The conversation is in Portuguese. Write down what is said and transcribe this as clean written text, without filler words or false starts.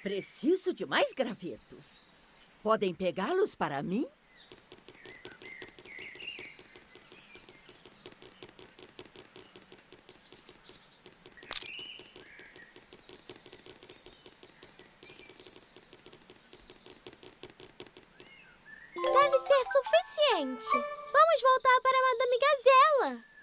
Preciso de mais gravetos. Podem pegá-los para mim? Deve ser suficiente. Vamos voltar para Madame Gazela.